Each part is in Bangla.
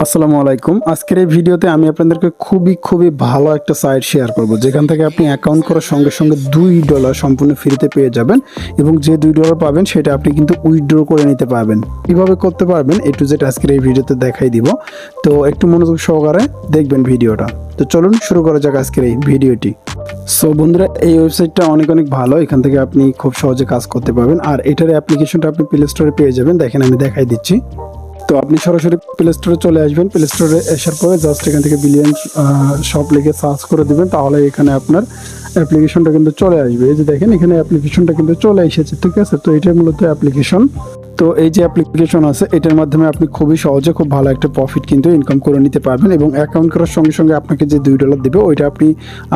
আসসালামু আলাইকুম। আজকের এই ভিডিওতে আমি আপনাদেরকে খুবই ভালো একটা সাইট শেয়ার করব, যেখান থেকে আপনি অ্যাকাউন্ট করার সঙ্গে সঙ্গে $2 সম্পূর্ণ ফ্রিতে পেয়ে যাবেন এবং যে $2 পাবেন সেটা আপনি কিন্তু উইথড্র করে নিতে পারবেন। কিভাবে করতে পারবেন A to Z আজকের এই ভিডিওতে দেখাই দিব। তো একটু মনোযোগ সহকারে দেখবেন ভিডিওটা। তো চলুন শুরু করা যাক আজকের এই ভিডিওটি। সো বন্ধুরা, এই ওয়েবসাইটটা অনেক ভালো। এখান থেকে আপনি খুব সহজে কাজ করতে পারবেন। আর এটার অ্যাপ্লিকেশনটা আপনি প্লে স্টোরে পেয়ে যাবেন। দেখেন আমি দেখাই দিচ্ছি। তো আপনি সরাসরি প্লে স্টোরে চলে আসবেন। প্লে স্টোরে আসার পরে জাস্ট এখান থেকে বিলিয়ন শপ লিখে সার্চ করে দিবেন, তাহলে এখানে আপনার অ্যাপ্লিকেশনটা কিন্তু চলে আসবে। এই যে দেখেন এখানে অ্যাপ্লিকেশনটা কিন্তু চলে এসেছে, ঠিক আছে। তো এটা মূলত অ্যাপ্লিকেশন। তো এই যে অ্যাপ্লিকেশন আছে, এটার মাধ্যমে আপনি খুবই সহজে খুব ভালো একটা প্রফিট কিন্তু ইনকাম করে নিতে পারবেন এবং অ্যাকাউন্ট করার সঙ্গে সঙ্গে আপনাকে যে $2 দেবে ওইটা আপনি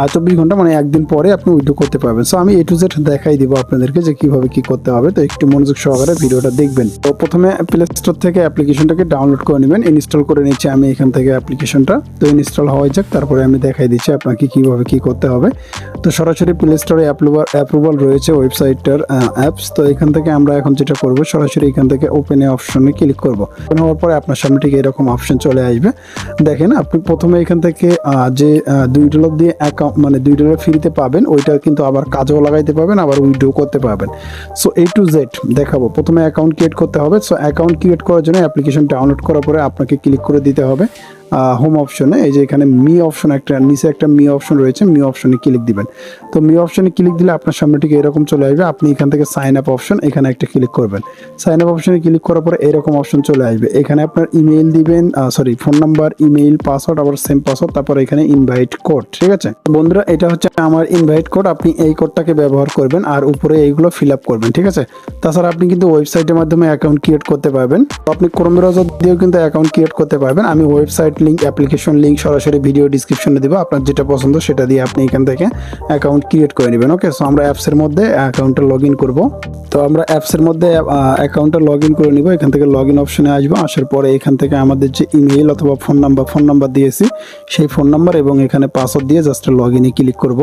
24 ঘন্টা মানে একদিন পরে আপনি উইথড্র করতে পারবেন। সো আমি A to Z দেখাই দিব আপনাদেরকে যে কিভাবে কি করতে হবে। তো একটু মনোযোগ সহকারে ভিডিওটা দেখবেন। তো প্রথমে প্লে স্টোর থেকে অ্যাপ্লিকেশনটাকে ডাউনলোড করে নেবেন। ইনস্টল করে নিচ্ছি আমি এখান থেকে অ্যাপ্লিকেশনটা। তো ইনস্টল হয়ে যাক, তারপরে আমি দেখাই দিচ্ছি আপনাকে কিভাবে কি করতে হবে। তো সরাসরি প্লে স্টোরে অ্যাপ্রুভাল রয়েছে ওয়েবসাইটটার অ্যাপস। তো এখান থেকে আমরা এখন যেটা করব, সরাসরি এখান থেকে ওপেন এ অপশনে ক্লিক করব। ওপেন হওয়ার পরে আপনার সামনে ঠিক এরকম অপশন চলে আসবে। দেখেন আপনি প্রথমে এখান থেকে যে $2 দিয়ে অ্যাকাউন্ট মানে $2 ফ্রিতে পাবেন, ওইটা কিন্তু আবার কাজেও লাগাইতে পারবেন, আবার উইথড্র করতে পারবেন। সো A to Z দেখাবো। প্রথমে অ্যাকাউন্ট ক্রিয়েট করতে হবে। সো অ্যাকাউন্ট ক্রিয়েট করার জন্য অ্যাপ্লিকেশন ডাউনলোড করার পরে আপনাকে ক্লিক করে দিতে হবে হোম অপশনে। এই যে এখানে মি অপশন একটা নিচে একটা মি অপশন রয়েছে, মি অপশনে ক্লিক দিবেন। তো মি অপশনে ক্লিক দিলে আপনার সামনে ঠিক এরকম চলে আসবে। আপনি এখান থেকে সাইন আপ অপশন এখানে একটা ক্লিক করবেন। সাইন আপ অপশনে ক্লিক করার পরে এরকম অপশন চলে আসবে। এখানে আপনার ইমেইল দিবেন, ফোন নাম্বার, ইমেইল, পাসওয়ার্ড, আবার সেম পাসওয়ার্ড, তারপর এখানে ইনভাইট কোড, ঠিক আছে বন্ধুরা। এটা হচ্ছে আমার ইনভাইট কোড। আপনি এই কোডটাকে ব্যবহার করবেন আর উপরে এইগুলো ফিল আপ করবেন, ঠিক আছে। তাছাড়া আপনি কিন্তু ওয়েবসাইটের মাধ্যমে অ্যাকাউন্ট ক্রিয়েট করতে পারবেন। আপনি ক্রোম ব্রাউজার দিয়েও কিন্তু অ্যাকাউন্ট ক্রিয়েট করতে পারবেন। আমি ওয়েবসাইট লিঙ্ক, অ্যাপ্লিকেশন লিঙ্ক সরাসরি ভিডিও ডিসক্রিপশনে দিব। আপনার যেটা পছন্দ সেটা দিয়ে আপনি এখান থেকে অ্যাকাউন্ট ক্রিয়েট করে নেবেন। ওকে, সো আমরা অ্যাপসের মধ্যে অ্যাকাউন্টটা লগ ইন করবো। তো আমরা অ্যাপসের মধ্যে অ্যাকাউন্টটা লগ ইন করে নিব। এখান থেকে লগ ইন অপশনে আসবো। আসার পরে এখান থেকে আমাদের যে ইমেইল অথবা ফোন নাম্বার দিয়েছি সেই ফোন নাম্বার এবং এখানে পাসওয়ার্ড দিয়ে জাস্ট লগ ইনে ক্লিক করব।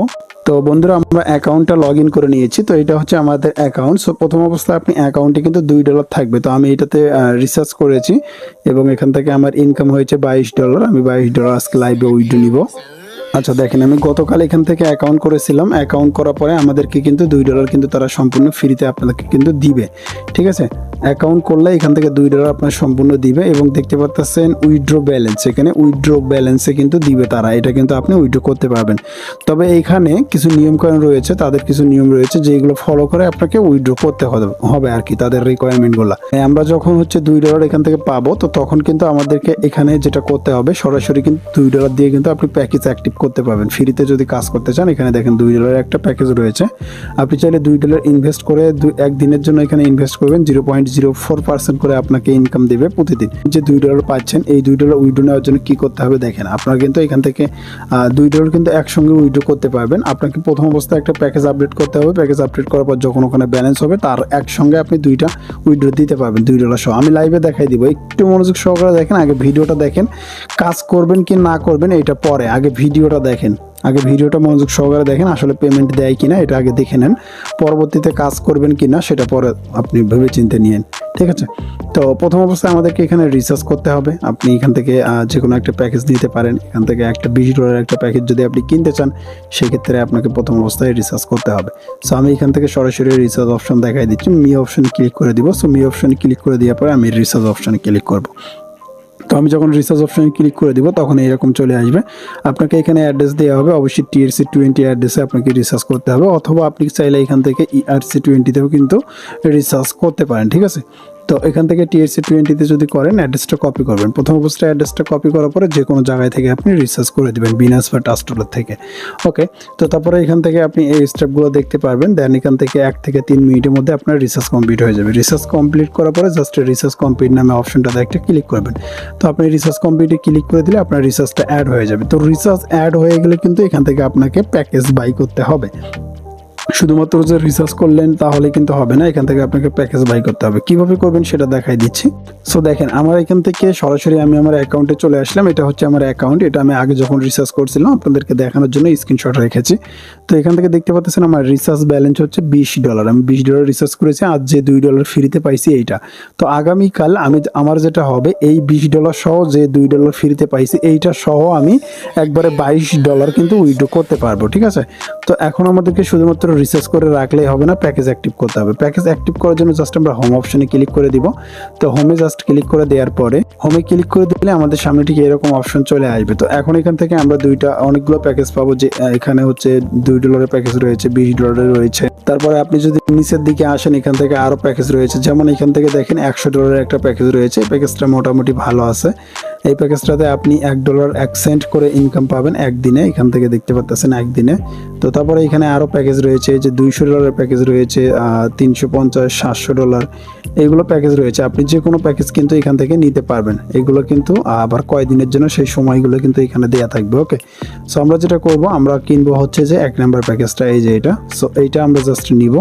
তো বন্ধুরা, আমরা অ্যাকাউন্টটা লগ ইন করে নিয়েছি। তো এটা হচ্ছে আমাদের অ্যাকাউন্ট। সো প্রথম অবস্থায় আপনি অ্যাকাউন্টে কিন্তু $2 থাকবে। তো আমি এটাতে রিসার্চ করেছি এবং এখান থেকে আমার ইনকাম হয়েছে $22। আমি $22 আজকে লাইভে উইথড্র নিব। আচ্ছা দেখেন, আমি গতকাল এখান থেকে অ্যাকাউন্ট করেছিলাম। অ্যাকাউন্ট করার পরে আমাদেরকে কিন্তু $2 কিন্তু তারা সম্পূর্ণ ফ্রিতে আপনাদেরকে কিন্তু দিবে, ঠিক আছে। অ্যাকাউন্ট করলে এখান থেকে $2 আপনার সম্পূর্ণ দিবে এবং দেখতে পাচ্ছেন উইথড্র ব্যালেন্স, এখানে উইথড্র ব্যালেন্সে কিন্তু দিবে তারা। এটা কিন্তু আপনি উইথড্র করতে পারবেন। তবে এইখানে কিছু নিয়মকানুন রয়েছে, তাদের কিছু নিয়ম রয়েছে যেগুলো ফলো করে আপনাকে উইথড্র করতে হবে আর কি, তাদের রিকোয়ারমেন্টগুলো। আমরা যখন হচ্ছে $2 এখান থেকে পাবো, তো তখন কিন্তু আমাদেরকে এখানে যেটা করতে হবে, সরাসরি কিন্তু $2 দিয়ে কিন্তু আপনি প্যাকেজ অ্যাক্টিভ করতে পারবেন। ফ্রিতে যদি কাজ করতে চান, এখানে দেখেন $2 একটা প্যাকেজ রয়েছে। আপনি চাইলে $2 ইনভেস্ট করে একদিনের জন্য এখানে ইনভেস্ট করবেন। 0.04% করে আপনাকে ইনকাম দেবে প্রতিদিন। যে $2 পাচ্ছেন, এই $2 উইথড্র নেওয়ার জন্য কি করতে হবে দেখেন। আপনারা কিন্তু এখান থেকে $2 কিন্তু একসঙ্গে উইথড্র করতে পারবেন। আপনাকে প্রথম অবস্থায় একটা প্যাকেজ আপডেট করতে হবে। প্যাকেজ আপডেট করার পর যখন ওখানে ব্যালেন্স হবে, তার একসঙ্গে আপনি 2টা উইথড্র দিতে পারবেন $2 সহ। আমি লাইভে দেখাই দিব, একটু মনোযোগ সহকারে দেখেন। আগে ভিডিওটা দেখেন, কাজ করবেন কি না করবেন এটা পরে, আগে ভিডিওটা দেখেন। আগে ভিডিওটা মনোযোগ সহকারে দেখেন, আসলে পেমেন্ট দেয় কিনা এটা আগে দেখে নেন। পরবর্তীতে কাজ করবেন কিনা সেটা পরে আপনি ভেবে চিন্তে নিয়েন, ঠিক আছে। তো প্রথম অবস্থায় আমাদেরকে এখানে রিসার্চ করতে হবে। আপনি এখান থেকে যে কোনো একটা প্যাকেজ নিতে পারেন। এখান থেকে একটা $20 একটা প্যাকেজ যদি আপনি কিনতে চান, সেক্ষেত্রে আপনাকে প্রথম অবস্থায় রিসার্চ করতে হবে। সো আমি এখান থেকে সরাসরি রিসার্চ অপশন দেখাই দিচ্ছি। মি অপশনে ক্লিক করে দিব। সো মি অপশনে ক্লিক করে দেওয়ার পরে আমি রিসার্চ অপশনে ক্লিক করব। তো আমি যখন রিসার্চ অপশনে ক্লিক করে দিব, তখন এরকম চলে আসবে। আপনাকে এখানে অ্যাড্রেস দেওয়া হবে, অবশ্যই TRC20 অ্যাড্রেসে আপনাকে রিসার্চ করতে হবে, অথবা আপনি চাইলে এখান থেকে ERC20তেও কিন্তু রিসার্চ করতে পারেন, ঠিক আছে। তো এখান থেকে TRC20তে যদি করেন, অ্যাড্রেসটা কপি করবেন। প্রথম অবস্থায় অ্যাড্রেসটা কপি করার পরে যে কোনো জায়গায় থেকে আপনি রিসার্চ করে দেবেন, বিনাস বা টাস্টলের থেকে। ওকে, তো তারপরে এখান থেকে আপনি এই স্টেপগুলো দেখতে পারবেন। দেন এখান থেকে 1 থেকে 3 মিনিটের মধ্যে আপনার রিসার্চ কমপ্লিট হয়ে যাবে। রিসার্চ কমপ্লিট করার পরে জাস্ট রিসার্চ কমপ্লিট নামে অপশনটাতে একটা ক্লিক করবেন। তো আপনি রিসার্চ কমপ্লিটে ক্লিক করে দিলে আপনার রিসার্চটা অ্যাড হয়ে যাবে। তো রিসার্চ অ্যাড হয়ে গেলে কিন্তু এখান থেকে আপনাকে প্যাকেজ বাই করতে হবে। শুধুমাত্র যে রিচার্জ করলেন তাহলে কিন্তু হবে না, এখান থেকে আপনাকে প্যাকেজ বাই করতে হবে। কিভাবে করবেন সেটা দেখাই দিচ্ছি। সো দেখেন, আমার এখান থেকে সরাসরি আমি আমার অ্যাকাউন্টে চলে আসলাম। এটা হচ্ছে আমার অ্যাকাউন্ট, এটা আমি আগে যখন রিচার্জ করছিলাম আপনাদেরকে দেখানোর জন্য স্ক্রিনশট রেখেছি। তো এখান থেকে দেখতে পাচ্ছেন আমার রিচার্জ ব্যালেন্স হচ্ছে $20। আমি $20 রিচার্জ করেছি, আজ যে $2 ফ্রিতে পাইছি এইটা। তো আগামীকাল আমার যেটা হবে, এই $20 সহ যে $2 ফ্রিতে পাইছি এইটা সহ আমি একবারে $22 কিন্তু উইথড্র করতে পারবো, ঠিক আছে। তো এখন আমাদেরকে শুধুমাত্র রিচার্জ করে রাখলেই হবে না, প্যাকেজ অ্যাক্টিভ করতে হবে। প্যাকেজ অ্যাক্টিভ করার জন্য জাস্ট আমরা হোম অপশনে ক্লিক করে দিব। তো হোমে জাস্ট ক্লিক করে দেওয়ার পরে হোমে ক্লিক করে দিলে আমাদের সামনে ঠিক এরকম অপশন চলে আসবে। তো এখন এখান থেকে আমরা অনেকগুলো প্যাকেজ পাবো, যে এখানে হচ্ছে $2 প্যাকেজ রয়েছে, $20 রয়েছে। তারপরে আপনি যদি নিচের দিকে আসেন, এখান থেকে আরো প্যাকেজ রয়েছে। যেমন এখান থেকে দেখেন $100 একটা প্যাকেজ রয়েছে, এই প্যাকেজটা মোটামুটি ভালো আছে। এই প্যাকেজটাতে আপনি $1.01 করে ইনকাম পাবেন একদিনে, এখান থেকে দেখতে পাচ্ছেন একদিনে। তো তারপরে এখানে আরো প্যাকেজ রয়েছে, যে $200 প্যাকেজ রয়েছে, $350, $700 এইগুলো প্যাকেজ রয়েছে। আপনি যে কোনো প্যাকেজ কিন্তু এখান থেকে নিতে পারবেন। এগুলো কিন্তু আবার কয়দিনের জন্য সেই সময়গুলো কিন্তু এখানে দেওয়া থাকবে। ওকে, সো আমরা যেটা করব, আমরা কিনবো হচ্ছে যে 1 নাম্বার প্যাকেজটা, এই যে এটা। সো এইটা আমরা জাস্ট নিব,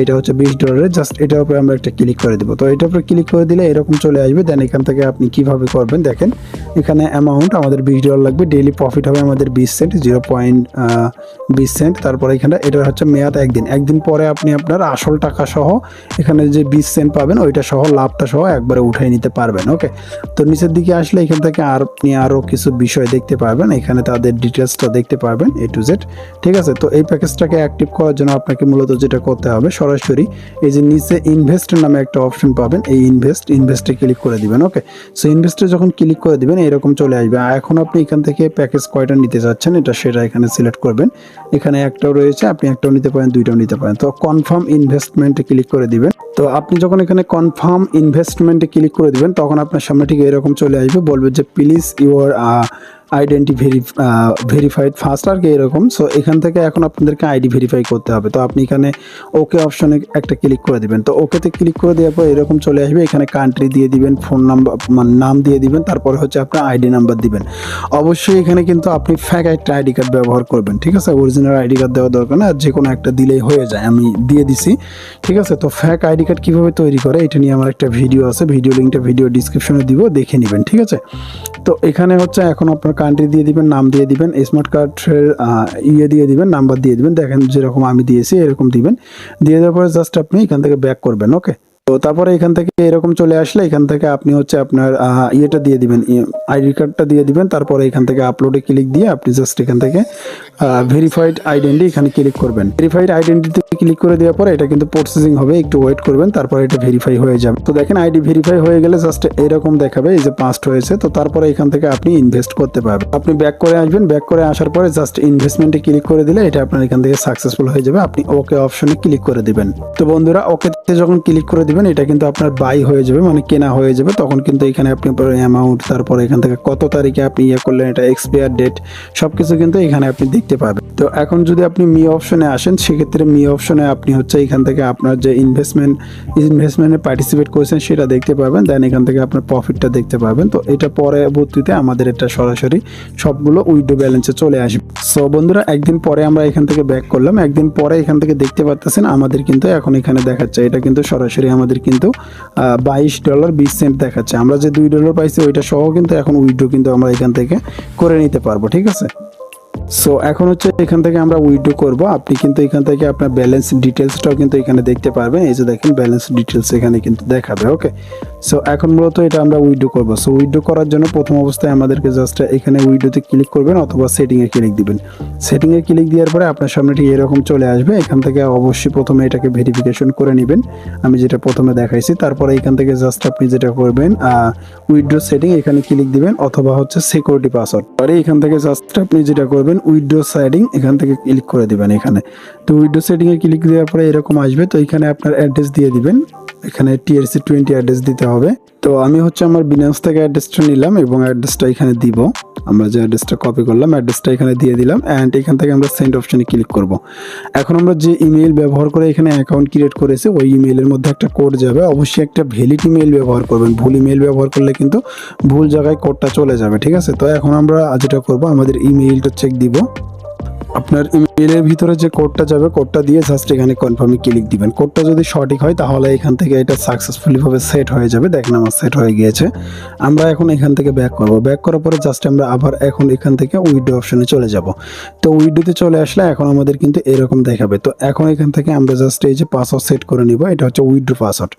এটা হচ্ছে $20, জাস্ট এটার উপরে আমরা একটা ক্লিক করে দিব। তো এটার উপরে ক্লিক করে দিলে এরকম চলে আসবে। দেন এখান থেকে আপনি কিভাবে করবেন দেখেন, এখানে অ্যামাউন্ট আমাদের $20 লাগবে, ডেইলি প্রফিট হবে আমাদের 20 সেন্ট, 0.20 সেন্ট। তারপরে এখানে এটা হচ্ছে মেয়াদ একদিন পরে আপনি আপনার আসল টাকা সহ এখানে যে 20 সেন্ট পাবেন ওইটা সহ, লাভটা সহ একবারে উঠাই নিতে পারবেন। ওকে, তো নিচের দিকে আসলে এখান থেকে আপনি আরও কিছু বিষয় দেখতে পারবেন, এখানে তাদের ডিটেলসটা দেখতে পারবেন A to Z, ঠিক আছে। তো এই প্যাকেজটাকে অ্যাক্টিভ করার জন্য আপনাকে মূলত যেটা করতে হবে, সরাসরি এই যে নিচে ইনভেস্ট নামে একটা অপশন পাবেন, এই ইনভেস্টে ক্লিক করে দিবেন। ওকে, সো ইনভেস্টে যখন ক্লিক করে দিবেন এরকম চলে আসবে। এখন আপনি এখান থেকে প্যাকেজ কয়টা নিতে চাচ্ছেন সেটা এখানে সিলেক্ট করবেন। এখানে একটাও রয়েছে, আপনি একটাও নিতে পারেন, দুইটাও নিতে পারেন। তো কনফার্ম ইনভেস্টমেন্টে ক্লিক করে দিবেন। তো আপনি যখন এখানে কনফার্ম ইনভেস্টমেন্টে ক্লিক করে দিবেন তখন আপনার সামনে ঠিক এরকম চলে আসবে, বলবে যে please your identity verified first আর কি এরকম। সো এখান থেকে এখন আপনাদেরকে আইডি ভেরিফাই করতে হবে। তো আপনি এখানে ওকে অপশনে একটা ক্লিক করে দিবেন। তো ওকেতে ক্লিক করে দেওয়ার পর এরকম চলে আসবে, এখানে কান্ট্রি দিয়ে দিবেন, ফোন নাম্বার মানে নাম দিয়ে দিবেন, তারপরে হচ্ছে আপনার আইডি নাম্বার দিবেন। অবশ্যই এখানে কিন্তু আপনি ফ্যাক একটা আইডি কার্ড ব্যবহার করবেন, ঠিক আছে। অরিজিনাল আইডি কার্ড দেওয়া দরকার না, যে কোনো একটা দিলেই হয়ে যায়, আমি দিয়ে দিছি, ঠিক আছে। তো ফ্যাক আইডি কার্ড কীভাবে তৈরি করে এটা নিয়ে আমার একটা ভিডিও আছে, ভিডিও লিঙ্কটা ভিডিও ডিসক্রিপশনে দিব, দেখে নেবেন, ঠিক আছে। তো এখানে হচ্ছে এখন আপনার কান্ট্রি দিয়ে দিবেন, নাম দিয়ে দিবেন, স্মার্ট কার্ডের দিয়ে দিবেন, নাম্বার দিয়ে দিবেন, দেখেন যেরকম আমি দিয়েছি এরকম দিবেন। দিয়ে দেওয়ার পরে জাস্ট আপনি এখান থেকে ব্যাক করবেন। ওকে, তো তারপরে এখান থেকে এরকম চলে আসলে এখান থেকে আপনি হচ্ছে আপনার ইয়েটা দিয়ে দিবেন, আইডি কার্ডটা দিয়ে দিবেন। তারপরে এখান থেকে আপলোডে ক্লিক দিয়ে আপনি জাস্ট এখান থেকে ভেরিফাইড আইডেন্টি এখানে ক্লিক করবেন। ভেরিফাইড আইডেন্টিতে ক্লিক করে দেওয়ার পরে এটা কিন্তু প্রসেসিং হবে, একটু ওয়েট করবেন, তারপরে এটা ভেরিফাই হয়ে যাবে। তো দেখেন আইডি ভেরিফাই হয়ে গেলে জাস্ট এরকম দেখাবে, এই যে পাস্ট হয়েছে। তো তারপরে এখান থেকে আপনি ইনভেস্ট করতে পারবেন। আপনি ব্যাক করে আসবেন, ব্যাক করে আসার পরে জাস্ট ইনভেস্টমেন্টে ক্লিক করে দিলে এটা আপনার এখান থেকে সাকসেসফুল হয়ে যাবে। আপনি ওকে অপশনে ক্লিক করে দিবেন। তো বন্ধুরা, ওকেতে যখন ক্লিক করে দিবেন এটা কিন্তু আপনার বাই হয়ে যাবে, মানে কেনা হয়ে যাবে। তখন কিন্তু এখানে আপনি অ্যামাউন্ট, তারপরে এখান থেকে কত তারিখে আপনি করলেন, এটা এক্সপায়ার ডেট সবকিছু কিন্তু এখানে আপনি দেখতে পাবেন। তো এখন যদি আপনি মি অপশনে আসেন, সেক্ষেত্রে মি অপশনে আপনি হচ্ছে এখান থেকে আপনার যে ইনভেস্টমেন্টে পার্টিসিপেট করেছেন সেটা দেখতে পাবেন। দেন এখান থেকে আপনার প্রফিটটা দেখতে পাবেন। তো এটা পরবর্তীতে আমাদের এটা সরাসরি সবগুলো উইথড্র ব্যালেন্সে চলে আসবে। সো বন্ধুরা, একদিন পরে আমরা এখান থেকে ব্যাক করলাম, একদিন পরে এখান থেকে দেখতে পাচ্ছেন আমাদের কিন্তু এখন এখানে দেখাচ্ছে, এটা কিন্তু সরাসরি আমাদের কিন্তু $22.20 দেখাচ্ছে। আমরা যে $2 পাইছি ওইটা সহ কিন্তু এখন উইথড্র কিন্তু আমরা এখান থেকে করে নিতে পারবো, ঠিক আছে। সো এখন হচ্ছে এখান থেকে আমরা উইথড্র করব। আপনি কিন্তু এখান থেকে আপনার ব্যালেন্স ডিটেলসটাও কিন্তু এখানে দেখতে পারবেন, এই যে দেখেন ব্যালেন্স ডিটেলস এখানে কিন্তু দেখাবে। ওকে, সো এখন মূলত এটা আমরা উইথড্র করব। সো উইথড্র করার জন্য প্রথম অবস্থায় আমাদেরকে জাস্ট এখানে উইথড্রতে ক্লিক করবেন অথবা সেটিংয়ে ক্লিক দিবেন। সেটিংয়ে ক্লিক দেওয়ার পরে আপনার সামনে ঠিক এরকম চলে আসবে। এখান থেকে অবশ্যই প্রথমে এটাকে ভেরিফিকেশন করে নেবেন, আমি যেটা প্রথমে দেখাইছি। তারপরে এখান থেকে জাস্ট আপনি যেটা করবেন উইথড্র সেটিং এখানে ক্লিক দিবেন অথবা হচ্ছে সিকিউরিটি পাসওয়ার্ড। পরে এখান থেকে জাস্ট আপনি যেটা করবেন উইথড্র সেটিং এখান থেকে ক্লিক করে দিবেন এখানে। তো উইথড্র সেটিংয়ে ক্লিক দেওয়ার পরে এরকম আসবে। তো এখানে আপনার অ্যাড্রেস দিয়ে দিবেন, এখানে TRC20 অ্যাড্রেস দিতে হবে। তো আমি হচ্ছে আমার বিনান্স থেকে অ্যাড্রেসটা নিলাম এবং অ্যাড্রেসটা এখানে দিব। আমরা যে অ্যাড্রেসটা কপি করলাম অ্যাড্রেসটা এখানে দিয়ে দিলাম অ্যান্ড এখান থেকে আমরা সেন্ড অপশনে ক্লিক করব। এখন আমরা যে ইমেল ব্যবহার করে এখানে অ্যাকাউন্ট ক্রিয়েট করেছি ওই ইমেলের মধ্যে একটা কোড যাবে। অবশ্যই একটা ভ্যালিড ইমেল ব্যবহার করবেন, ভুল ইমেল ব্যবহার করলে কিন্তু ভুল জায়গায় কোডটা চলে যাবে, ঠিক আছে। তো এখন আমরা যেটা করব আমাদের ইমেইলটা চেক দিব। আপনার ইমেইলের ভিতরে যে কোডটা যাবে, কোডটা দিয়ে জাস্ট এখানে কনফার্মে ক্লিক দিবেন। কোডটা যদি সঠিক হয় তাহলে এখান থেকে এটা সাকসেসফুলি ভাবে সেট হয়ে যাবে। দেখেন আমার সেট হয়ে গিয়েছে। আমরা এখন এখান থেকে ব্যাক করব। ব্যাক করার পরে জাস্ট আমরা আবার এখন এখান থেকে উইথড্র অপশনে চলে যাব। তো উইথড্রতে চলে আসলে এখন আমাদের কিন্তু এরকম দেখাবে। তো এখন এখান থেকে আমরা জাস্ট এই যে পাসওয়ার্ড সেট করে নিব, এটা হচ্ছে উইথড্র পাসওয়ার্ড।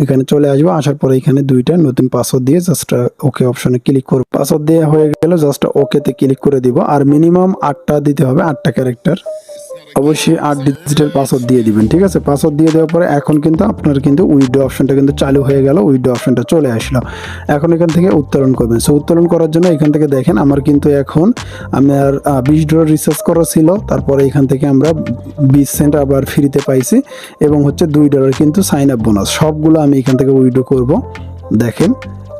এখানে চলে আসবো, আসার পরে এখানে দুইটা নতুন পাসওয়ার্ড দিয়ে জাস্ট ওকে অপশনে ক্লিক করব। পাসওয়ার্ড দেওয়া হয়ে গেল, জাস্ট ওকেতে ক্লিক করে দিব। আর মিনিমাম 8টা দিতে হবে, 8টা ক্যারেক্টার, অবশ্যই 8 ডিজিটের পাসওয়ার্ড দিয়ে দিবেন। ঠিক আছে, পাসওয়ার্ড দিয়ে দেওয়ার পরে এখন কিন্তু আপনার কিন্তু উইথড্র অপশনটা কিন্তু চালু হয়ে গেল, উইথড্র অপশনটা চলে আসলো। এখন এখান থেকে উত্তোলন করবেন। সো উত্তোলন করার জন্য এখান থেকে দেখেন আমার কিন্তু এখন আমার $20 রিচার্জ করা ছিল, তারপরে এখান থেকে আমরা 20 সেন্ট আবার ফ্রিতে পাইছি এবং হচ্ছে $2 কিন্তু সাইন আপ বোনাস। সবগুলো আমি এখান থেকে উইথড্র করব। দেখেন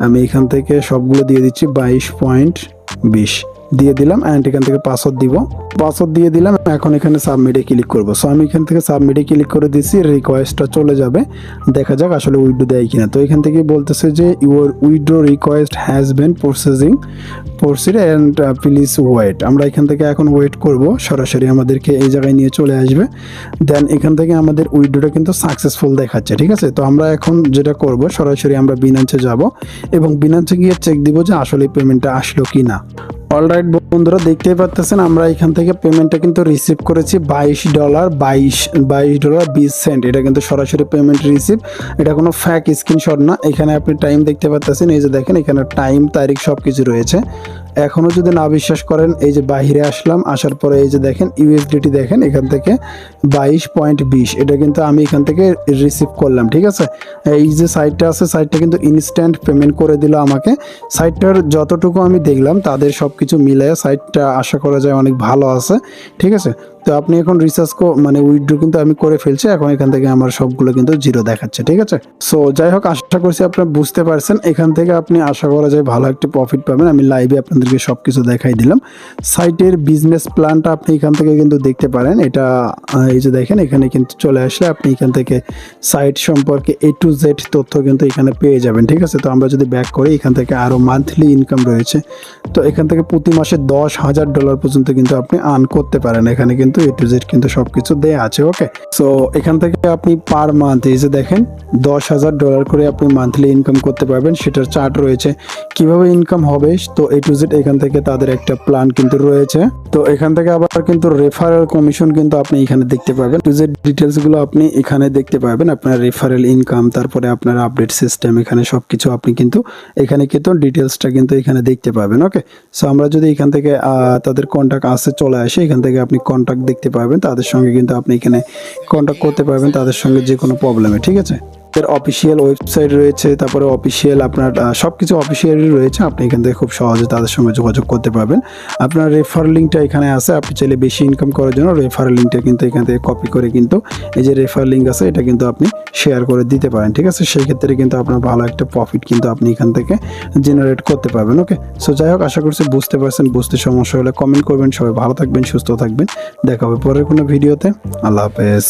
আমি এখান থেকে সবগুলো দিয়ে দিচ্ছি, 22.20 দিয়ে দিলাম অ্যান্ড এখান থেকে পাসওয়ার্ড দিব, পাসওয়ার্ড দিয়ে দিলাম। এখন এখানে সাবমিটে ক্লিক করব। সো আমি এখান থেকে সাবমিটে ক্লিক করে দিচ্ছি, রিকোয়েস্টটা চলে যাবে। দেখা যাক আসলে উইথড্র দেয় কিনা। তো এখান থেকে বলতেছে যে your withdraw request has been proceed and please wait. আমরা এখান থেকে এখন ওয়েট করব, সরাসরি আমাদেরকে এই জায়গায় নিয়ে চলে আসবে। দেন এখান থেকে আমাদের উইথড্রটা কিন্তু সাকসেসফুল দেখাচ্ছে। ঠিক আছে, তো আমরা এখন যেটা করব, সরাসরি আমরা বিনান্সে যাব এবং বিনান্সে গিয়ে চেক দিব যে আসলে পেমেন্টটা আসলো কি না। অলরাইট বন্ধুরা, দেখতেই পাচ্ছেন আমরা এখান থেকে পেমেন্টটা কিন্তু রিসিভ করেছি $22.20। এটা কিন্তু সরাসরি পেমেন্ট রিসিভ, এটা কোনো ফ্যাক স্ক্রিনশট না। এখানে আপনি টাইম দেখতে পাচ্ছেন, এই যে দেখেন এখানে টাইম, তারিখ সব কিছু রয়েছে। এখনও যদি না বিশ্বাস করেন, এই যে বাহিরে আসলাম, আসার পরে এই যে দেখেন ইউএসডিটি দেখেন এখান থেকে 22.20, এটা কিন্তু আমি এখান থেকে রিসিভ করলাম। ঠিক আছে, এই যে সাইটটা আছে, সাইটটা কিন্তু ইনস্ট্যান্ট পেমেন্ট করে দিল আমাকে। সাইটটার যতটুকু আমি দেখলাম তাদের সব কিছু মিলায় সাইটটা আশা করা যায় অনেক ভালো আছে। ঠিক আছে, তো আপনি এখন রিচার্জ মানে উইথড্র কিন্তু আমি করে ফেলছি। এখন এখান থেকে আমার সবগুলো কিন্তু জিরো দেখাচ্ছে। ঠিক আছে, সো যাই হোক, আশা করছি আপনারা বুঝতে পারছেন। এখান থেকে আপনি আশা করা যায় ভালো একটা প্রফিট পাবেন। আমি লাইভে আপনাদেরকে সব কিছু দেখাই দিলাম। সাইটের বিজনেস প্ল্যানটা আপনি এখান থেকে কিন্তু দেখতে পারেন। এটা এই যে দেখেন এখানে কিন্তু চলে আসলে আপনি এখান থেকে সাইট সম্পর্কে A to Z তথ্য কিন্তু এখানে পেয়ে যাবেন। ঠিক আছে, তো আমরা যদি ব্যাক করি, এখান থেকে আরও মান্থলি ইনকাম রয়েছে। তো এখান থেকে প্রতি মাসে $10,000 পর্যন্ত কিন্তু আপনি আর্ন করতে পারেন। এখানে কিন্তু A to Z কিন্তু সবকিছু দেয়া আছে। ওকে, সো এখান থেকে আপনি পার মান্থ এই যে দেখেন $10,000 করে আপনি মান্থলি ইনকাম করতে পারবেন। সেটার চার্ট রয়েছে, কিভাবে ইনকাম হবে। তো A to Z এখান থেকে তাদের একটা প্ল্যান কিন্তু রয়েছে। তো এখান থেকে আবার কিন্তু রেফারেল কমিশন কিন্তু আপনি এখানে দেখতে পাবেন। A to Z ডিটেলস গুলো আপনি এখানে দেখতে পাবেন, আপনার রেফারেল ইনকাম, তারপরে আপনার আপডেট সিস্টেম, এখানে সবকিছু আপনি কিন্তু এখানে কিন্তু ডিটেলসটা কিন্তু এখানে দেখতে পাবেন। ওকে, সো আমরা যদি এখান থেকে তাদের কন্ট্যাক্ট আসে চলে আসে, এখান থেকে আপনি কন্ট্যাক্ট দেখতে পাবেন, তাদের সঙ্গে কিন্তু আপনি এখানে কন্ট্যাক্ট করতে পারবেন তাদের সঙ্গে যে কোনো প্রবলেমে। ঠিক আছে, এর অফিসিয়াল ওয়েবসাইট রয়েছে, তারপরে অফিসিয়াল আপনার সবকিছু অফিসিয়ালি রয়েছে। আপনি এখান থেকে খুব সহজে তাদের সঙ্গে যোগাযোগ করতে পারবেন। আপনার রেফার লিঙ্কটা এখানে আছে, আপনি চাইলে বেশি ইনকাম করার জন্য রেফার লিঙ্কটা কিন্তু এখান থেকে কপি করে কিন্তু এই যে রেফার লিঙ্ক আছে, এটা কিন্তু আপনি শেয়ার করে দিতে পারেন। ঠিক আছে, সেই ক্ষেত্রে কিন্তু আপনার ভালো একটা প্রফিট কিন্তু আপনি এখান থেকে জেনারেট করতে পারবেন। ওকে, সো যাই হোক, আশা করছি বুঝতে পারছেন। বুঝতে সমস্যা হলে কমেন্ট করবেন। সবাই ভালো থাকবেন, সুস্থ থাকবেন। দেখা হবে পরের কোনো ভিডিওতে। আল্লাহ হাফেজ।